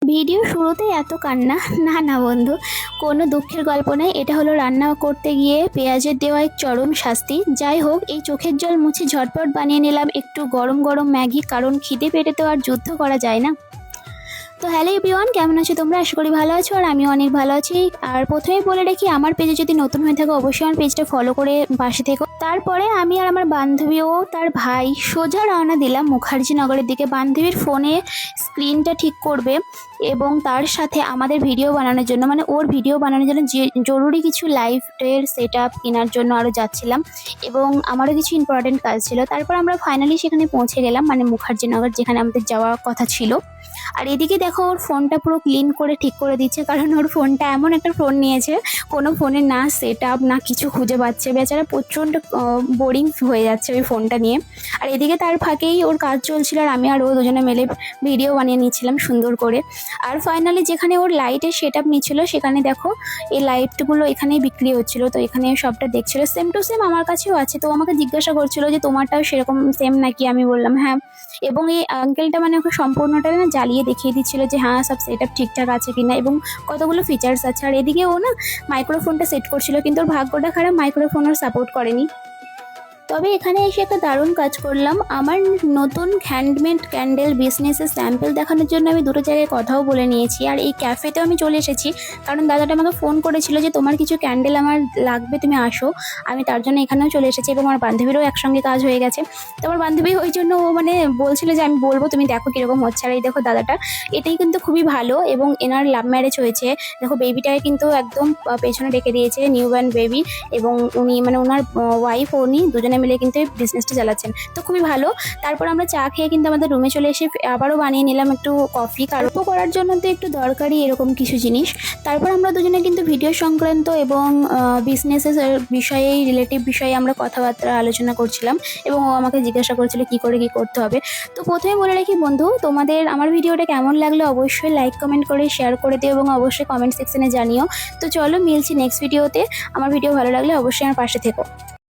Video শুরুতেই এত কান্না? না না বন্ধু, কোনো দুঃখের গল্প নয়। এটা হলো রান্না করতে গিয়ে পেঁয়াজের দেওয়া এক চরম শাস্তি। যাই হোক, এই চোখের জল মুছে ঝটপট বানিয়ে নিলাম একটু গরম গরম ম্যাগি, কারণ খিদে পেটে তো আর যুদ্ধ করা যায় না। তো হ্যালো এভরিওয়ান, কেমন আছো তোমরা? আশা করি ভালো আছো, আর আমি অনেক ভালো আছি। আর প্রথমেই বলে রাখি, আমার পেজে যদি নতুন হয়ে থাকো অবশ্যই আমার পেজটা ফলো করে পাশে থেকো। তারপরে আমি আর আমার বান্ধবী ও তার ভাই সোজা রওনা দিলাম মুখার্জিনগরের দিকে। বান্ধবীর ফোনে স্ক্রিনটা ঠিক করবে এবং তার সাথে আমাদের ভিডিও বানানোর জন্য, মানে ওর ভিডিও বানানোর জন্য যে জরুরি কিছু লাইভের সেট আপ কেনার জন্য আরও যাচ্ছিলাম, এবং আমারও কিছু ইম্পর্টেন্ট কাজ ছিল। তারপর আমরা ফাইনালি সেখানে পৌঁছে গেলাম, মানে মুখার্জিনগর, যেখানে আমাদের যাওয়ার কথা ছিল। আর এদিকে দেখো, ওর ফোনটা পুরো ক্লিন করে ঠিক করে দিচ্ছে, কারণ ওর ফোনটা এমন একটা ফোন নিয়েছে, কোনো ফোনে না সেট আপ না কিছু খুঁজে পাচ্ছে। বেচারা প্রচণ্ড বোরিং হয়ে যাচ্ছে ওই ফোনটা নিয়ে। আর এদিকে তার ফাঁকেই ওর কাজ চলছিল, আর আমি আর ও দুজনে মিলে ভিডিও বানিয়ে নিচ্ছিলাম সুন্দর করে। আর ফাইনালি যেখানে ওর লাইটের সেট আপ নিচ্ছিলো, সেখানে দেখো এই লাইটগুলো এখানেই বিক্রি হচ্ছিলো। তো এখানে সবটা দেখছিলো, সেম টু সেম আমার কাছেও আছে। তো আমাকে জিজ্ঞাসা করছিলো যে তোমারটাও সেরকম সেম নাকি? আমি বললাম হ্যাঁ। এবং এই আঙ্কেলটা মানে ওকে সম্পূর্ণটা না জ্বালিয়ে দেখিয়ে দিচ্ছিলো যে হ্যাঁ সব সেট আপ ঠিকঠাক আছে কিনা এবং কতগুলো ফিচার্স আছে। আর এদিকে ও না মাইক্রোফোনটা সেট করছিল, কিন্তু ওর ভাগ্যটা খারাপ, মাইক্রোফোন ওর সাপোর্ট করেনি। তবে এখানে এসে একটা দারুণ কাজ করলাম। আমার নতুন হ্যান্ডমেড ক্যান্ডেল বিজনেসের স্যাম্পল দেখানোর জন্য আমি দুটো জায়গায় কথাও বলে নিয়েছি। আর এই ক্যাফেতেও আমি চলে এসেছি, কারণ দাদাটা আমাকে ফোন করেছিল যে তোমার কিছু ক্যান্ডেল আমার লাগবে, তুমি আসো। আমি তার জন্য এখানেও চলে এসেছি, এবং আমার বান্ধবীরও একসঙ্গে কাজ হয়ে গেছে। তো আমার বান্ধবী ওই জন্য ও মানে বলছিল যে আমি বলবো, তুমি দেখো কীরকম হচ্ছে। আর এই দেখো দাদাটা, এটাই কিন্তু খুবই ভালো, এবং এনার লাভ ম্যারেজ হয়েছে। দেখো বেবিটাকে কিন্তু একদম পেছনে রেখে দিয়েছে, নিউ বর্ন বেবি, এবং উনি মানে ওনার ওয়াইফ উনি দুজনে মিলে কিন্তু এই বিজনেসটা চালাচ্ছেন। তো খুবই ভালো। তারপর আমরা চা খেয়ে কিন্তু আমাদের রুমে চলে এসে আবারও বানিয়ে নিলাম একটু কফি, কারণ করার জন্য তো একটু দরকারি এরকম কিছু জিনিস। তারপর আমরা দুজনে কিন্তু ভিডিও সংক্রান্ত এবং বিজনেসের বিষয়ে, রিলেটিভ বিষয়ে আমরা কথাবার্তা আলোচনা করছিলাম, এবং ও আমাকে জিজ্ঞাসা করছিল কী করে কী করতে হবে। তো প্রথমে বলে রাখি বন্ধু, তোমাদের আমার ভিডিওটা কেমন লাগলো অবশ্যই লাইক কমেন্ট করে শেয়ার করে দিও, এবং অবশ্যই কমেন্ট সেকশনে জানিও। তো চলো মিলছি নেক্সট ভিডিওতে। আমার ভিডিও ভালো লাগলে অবশ্যই আমার পাশে থেকো।